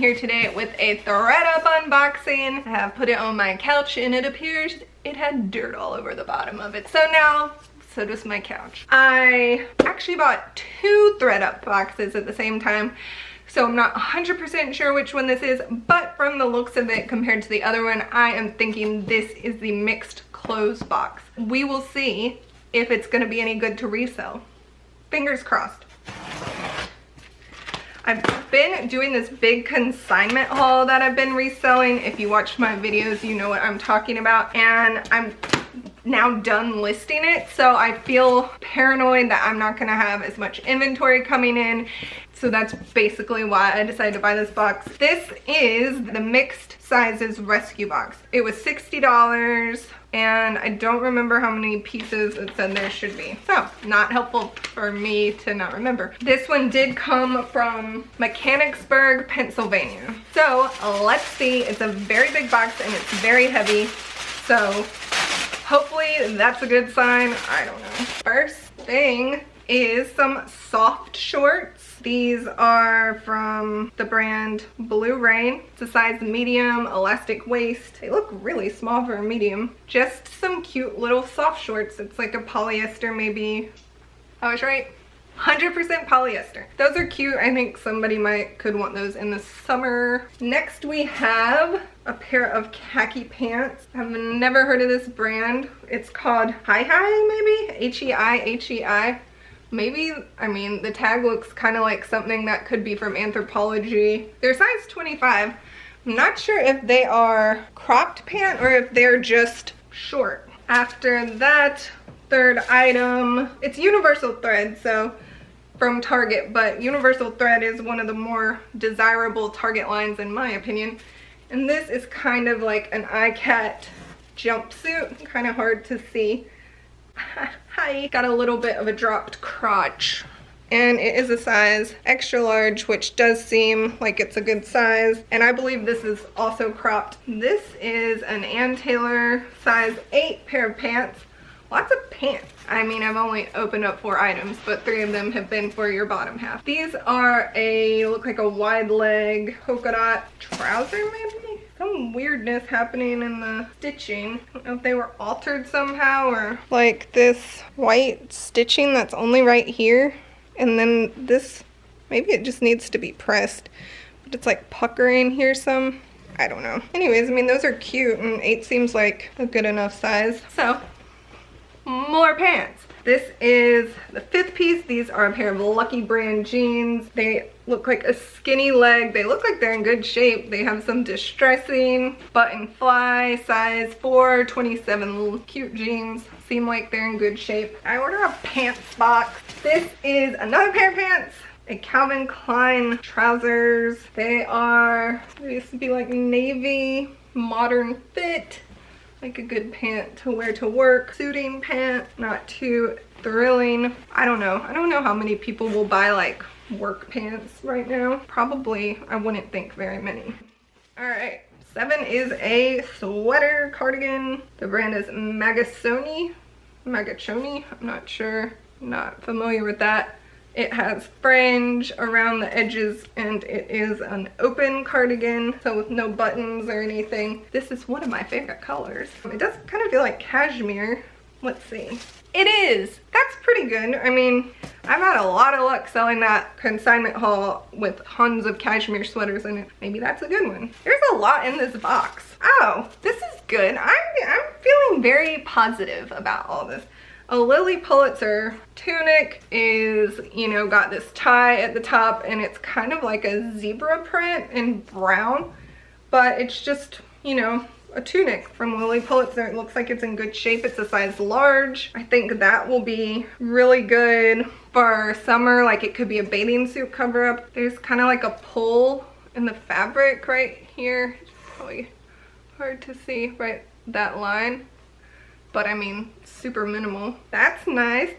here today with a ThredUp unboxing. I have put it on my couch and it appears it had dirt all over the bottom of it. So does my couch. I actually bought two ThredUp boxes at the same time, so I'm not 100% sure which one this is, but from the looks of it compared to the other one, I am thinking this is the mixed clothes box. We will see if it's gonna be any good to resell. Fingers crossed. I've been doing this big consignment haul that I've been reselling. If you watched my videos, you know what I'm talking about. And I'm now done listing it, so I feel paranoid that I'm not gonna have as much inventory coming in. So that's basically why I decided to buy this box. This is the mixed sizes rescue box. It was $60 and I don't remember how many pieces it said there should be. So not helpful for me to not remember. This one did come from Mechanicsburg, Pennsylvania. So let's see. It's a very big box and it's very heavy. So hopefully that's a good sign. I don't know. First thing is some soft shorts. These are from the brand Blue Rain. It's a size medium, elastic waist. They look really small for a medium. Just some cute little soft shorts. It's like a polyester maybe. I was right. 100% polyester. Those are cute. I think somebody could want those in the summer. Next we have a pair of khaki pants. I've never heard of this brand. It's called Hi maybe? H-E-I. Maybe, I mean, the tag looks kind of like something that could be from Anthropologie. They're size 25. I'm not sure if they are cropped pant or if they're just short. After that, third item, it's universal thread, so from Target, but universal thread is one of the more desirable Target lines in my opinion. And this is kind of like an iCat jumpsuit, kind of hard to see. Hi. Got a little bit of a dropped crotch. And it is a size extra large, which does seem like it's a good size. And I believe this is also cropped. This is an Ann Taylor size 8 pair of pants. Lots of pants. I mean, I've only opened up 4 items, but 3 of them have been for your bottom half. These are look like a wide leg polka dot trouser maybe? Some weirdness happening in the stitching. I don't know if they were altered somehow or like this white stitching that's only right here. And then this, maybe it just needs to be pressed, but it's like puckering here some. I don't know. Anyways, I mean, those are cute and 8 seems like a good enough size. So, more pants. This is the 5th piece. These are a pair of Lucky brand jeans. They look like a skinny leg. They look like they're in good shape. They have some distressing button fly, size 4, 27 cute jeans. Seem like they're in good shape. I ordered a pants box. This is another pair of pants. A Calvin Klein trousers. They used to be like navy, modern fit. Like a good pant to wear to work. Suiting pant, not too thrilling. I don't know how many people will buy like work pants right now. Probably, I wouldn't think very many. All right, 7 is a sweater cardigan. The brand is Magachoni, I'm not sure, not familiar with that. It has fringe around the edges and it is an open cardigan, so with no buttons or anything. This is one of my favorite colors. It does kind of feel like cashmere. Let's see. It is! That's pretty good. I mean, I've had a lot of luck selling that consignment haul with tons of cashmere sweaters in it. Maybe that's a good one. There's a lot in this box. Oh, this is good. I'm feeling very positive about all this. A Lily Pulitzer tunic is, you know, got this tie at the top and it's kind of like a zebra print in brown, but it's just, you know, a tunic from Lily Pulitzer. It looks like it's in good shape. It's a size large. I think that will be really good for summer. Like it could be a bathing suit cover up. There's kind of like a pull in the fabric right here. It's probably hard to see right that line. But I mean, super minimal. That's nice.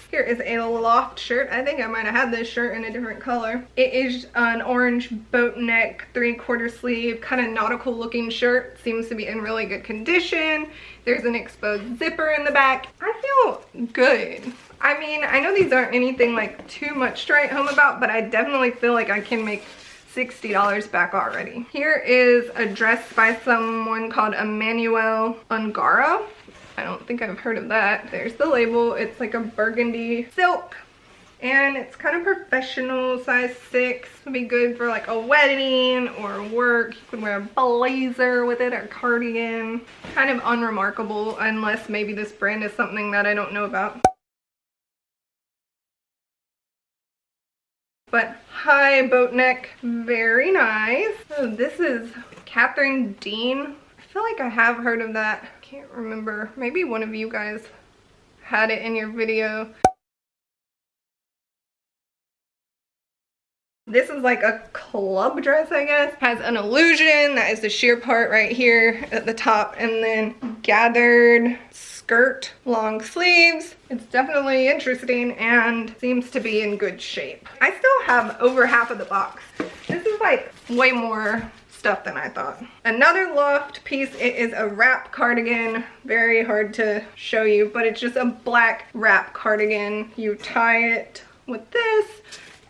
Here is a loft shirt. I think I might have had this shirt in a different color. It is an orange boat neck, 3/4 sleeve, kind of nautical looking shirt. Seems to be in really good condition. There's an exposed zipper in the back. I feel good. I mean, I know these aren't anything like too much to write home about, but I definitely feel like I can make $60 back already. Here is a dress by someone called Emmanuel Ungaro. I don't think I've heard of that. There's the label. It's like a burgundy silk. And it's kind of professional, size 6. Would be good for like a wedding or work. You could wear a blazer with it or cardigan. Kind of unremarkable unless maybe this brand is something that I don't know about. But high boat neck, very nice. Oh, this is Catherine Dean. I feel like I have heard of that. Can't remember. Maybe one of you guys had it in your video. This is like a club dress, I guess. Has an illusion. That is the sheer part right here at the top, and then gathered skirt, long sleeves. It's definitely interesting and seems to be in good shape. I still have over half of the box. This is like way more stuff than I thought. Another loft piece. It is a wrap cardigan. Very hard to show you, but it's just a black wrap cardigan. You tie it with this,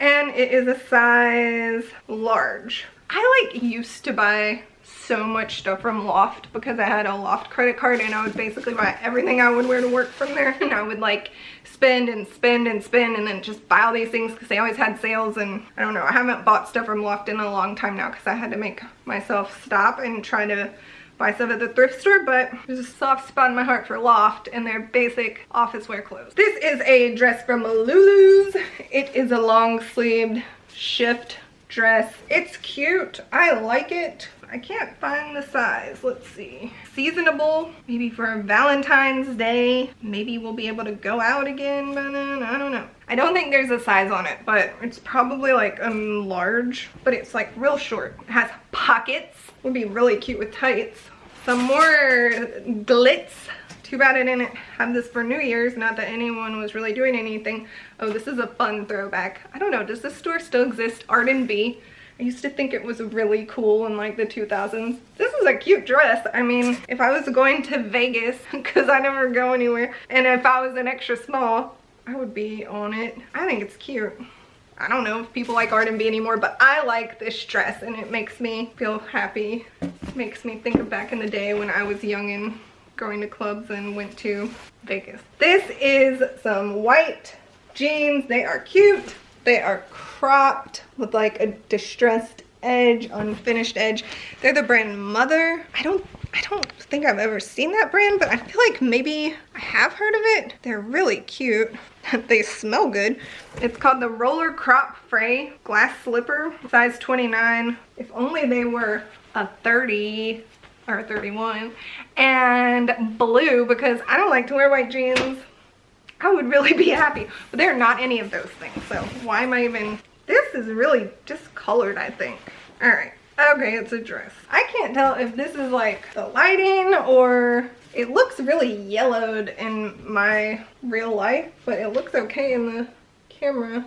and it is a size large. I like used to buy so much stuff from Loft because I had a Loft credit card, and I would basically buy everything I would wear to work from there, and I would like spend and spend and spend and then just buy all these things because they always had sales. And I don't know, I haven't bought stuff from Loft in a long time now because I had to make myself stop and try to buy stuff at the thrift store, but there's a soft spot in my heart for Loft and their basic office wear clothes. This is a dress from Lulu's. It is a long sleeved shift dress. It's cute. I like it. I can't find the size. Let's see. Seasonable, maybe for Valentine's Day. Maybe we'll be able to go out again by then. I don't know. I don't think there's a size on it, but it's probably like a large, but it's like real short. It has pockets. Would be really cute with tights. Some more glitz. Too bad I didn't have this for New Year's. Not that anyone was really doing anything. Oh, this is a fun throwback. I don't know. Does this store still exist? Art and B. I used to think it was really cool in like the 2000s. This is a cute dress. I mean, if I was going to Vegas, because I never go anywhere, and if I was an extra small, I would be on it. I think it's cute. I don't know if people like Art and B anymore, but I like this dress and it makes me feel happy. It makes me think of back in the day when I was young and going to clubs and went to Vegas. This is some white jeans. They are cute. They are cropped with like a distressed edge, unfinished edge. They're the brand Mother. I don't think I've ever seen that brand, but I feel like maybe I have heard of it. They're really cute. They smell good. It's called the Roller Crop Fray Glass Slipper, size 29. If only they were a 30 or a 31 and blue, because I don't like to wear white jeans. I would really be happy, but they're not any of those things, so why am I even... This is really discolored, I think. All right. Okay, it's a dress. I can't tell if this is like the lighting or it looks really yellowed in my real life, but it looks okay in the camera.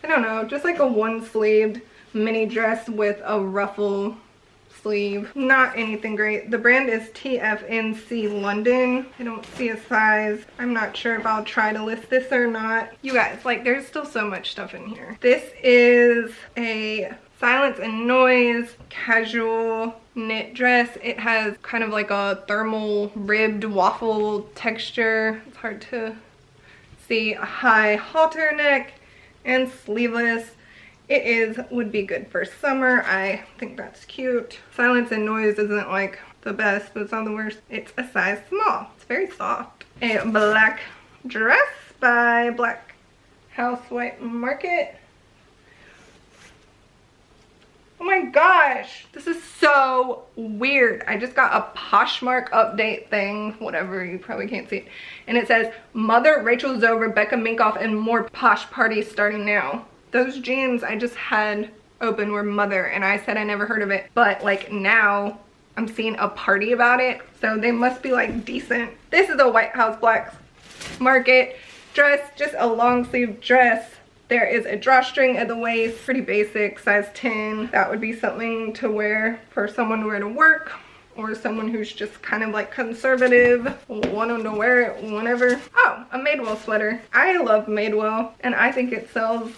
I don't know, just like a one-sleeved mini dress with a ruffle sleeve. Not anything great. The brand is TFNC London. I don't see a size. I'm not sure if I'll try to list this or not. You guys, like, there's still so much stuff in here. This is a Silence and Noise casual knit dress. It has kind of like a thermal ribbed waffle texture. It's hard to see. A high halter neck and sleeveless. Would be good for summer. I think that's cute. Silence and Noise isn't like the best, but it's not the worst. It's a size small. It's very soft. A black dress by Black House White Market. Oh my gosh, this is so weird. I just got a Poshmark update thing, whatever, you probably can't see it. And it says, Mother, Rachel Zoe, Rebecca Minkoff, and more posh parties starting now. Those jeans I just had open were Mother, and I said I never heard of it. But like now I'm seeing a party about it, so they must be like decent. This is a White House Black Market dress, just a long sleeve dress. There is a drawstring at the waist, pretty basic, size 10. That would be something to wear for someone to wear to work, or someone who's just kind of like conservative, wanting to wear it whenever. Oh, a Madewell sweater. I love Madewell, and I think it sells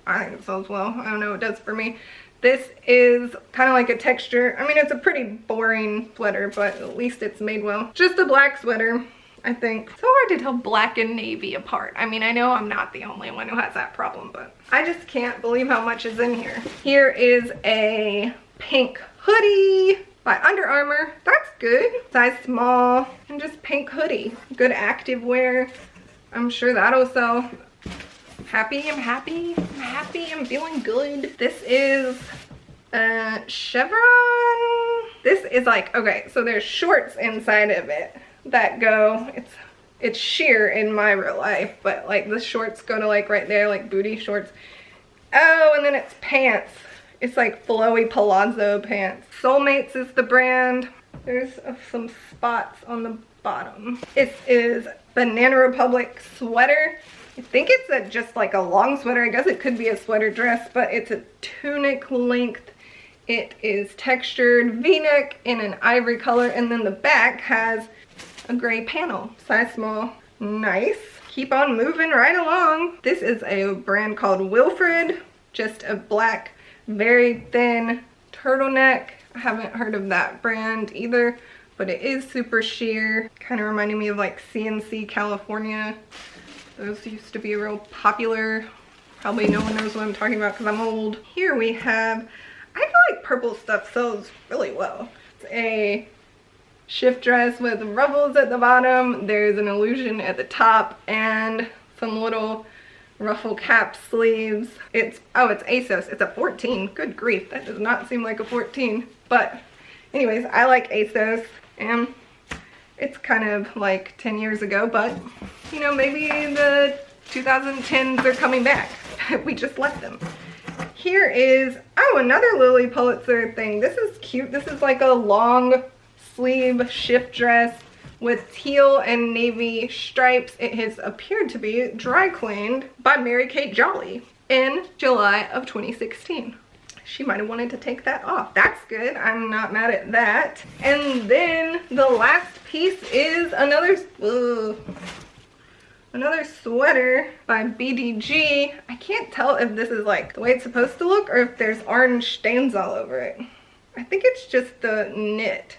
well. I don't know, it does for me. This is kind of like a texture. I mean, it's a pretty boring sweater, but at least it's made well. Just a black sweater, I think. So hard to tell black and navy apart. I mean, I know I'm not the only one who has that problem, but I just can't believe how much is in here. Here is a pink hoodie by Under Armour. That's good. Size small and just pink hoodie. Good active wear. I'm sure that'll sell. Happy, I'm happy, I'm happy, I'm feeling good. This is a chevron. This is like, okay, so there's shorts inside of it that go, it's sheer in my real life, but like the shorts go to like right there, like booty shorts. Oh, and then it's pants. It's like flowy palazzo pants. Soulmates is the brand. There's some spots on the bottom. It is Banana Republic sweater. I think it's just like a long sweater. I guess it could be a sweater dress, but it's a tunic length. It is textured V-neck in an ivory color, and then the back has a gray panel. Size small. Nice. Keep on moving right along. This is a brand called Wilfred. Just a black, very thin turtleneck. I haven't heard of that brand either, but it is super sheer. Kind of reminding me of like CNC California. Those used to be real popular. Probably no one knows what I'm talking about because I'm old. Here we have, I feel like purple stuff sells really well. It's a shift dress with ruffles at the bottom. There's an illusion at the top and some little ruffle cap sleeves. It's ASOS. It's a 14. Good grief, that does not seem like a 14. But anyways, I like ASOS, and it's kind of like 10 years ago, but you know, maybe the 2010s are coming back. We just left them. Here is, oh, another Lily Pulitzer thing. This is cute. This is like a long sleeve shift dress with teal and navy stripes. It has appeared to be dry cleaned by Mary Kate Jolly in July of 2016. She might have wanted to take that off. That's good. I'm not mad at that. And then the last piece is another sweater by BDG. I can't tell if this is like the way it's supposed to look or if there's orange stains all over it. I think it's just the knit.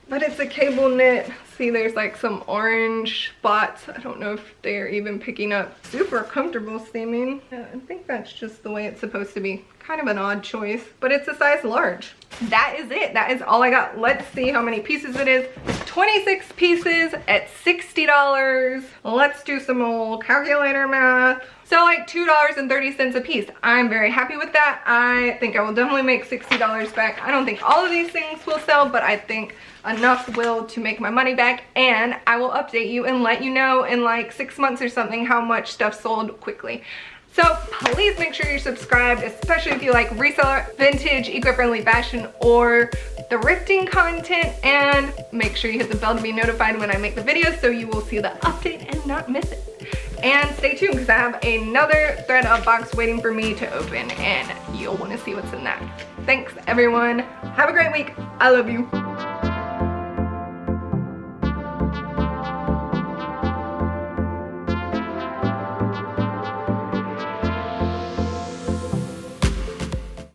But it's a cable knit. See, there's like some orange spots. I don't know if they're even picking up. Super comfortable seeming. Yeah, I think that's just the way it's supposed to be. Kind of an odd choice, but it's a size large. That is it. That is all I got. Let's see how many pieces it is. 26 pieces at $60. Let's do some old calculator math. So like $2.30 a piece. I'm very happy with that. I think I will definitely make $60 back. I don't think all of these things will sell, but I think enough will to make my money back, and I will update you and let you know in like 6 months or something how much stuff sold quickly. So please make sure you're subscribed, especially if you like reseller, vintage, eco-friendly fashion, or thrifting content, and make sure you hit the bell to be notified when I make the videos so you will see the update and not miss it. And stay tuned because I have another ThredUp box waiting for me to open, and you'll want to see what's in that. Thanks everyone. Have a great week. I love you.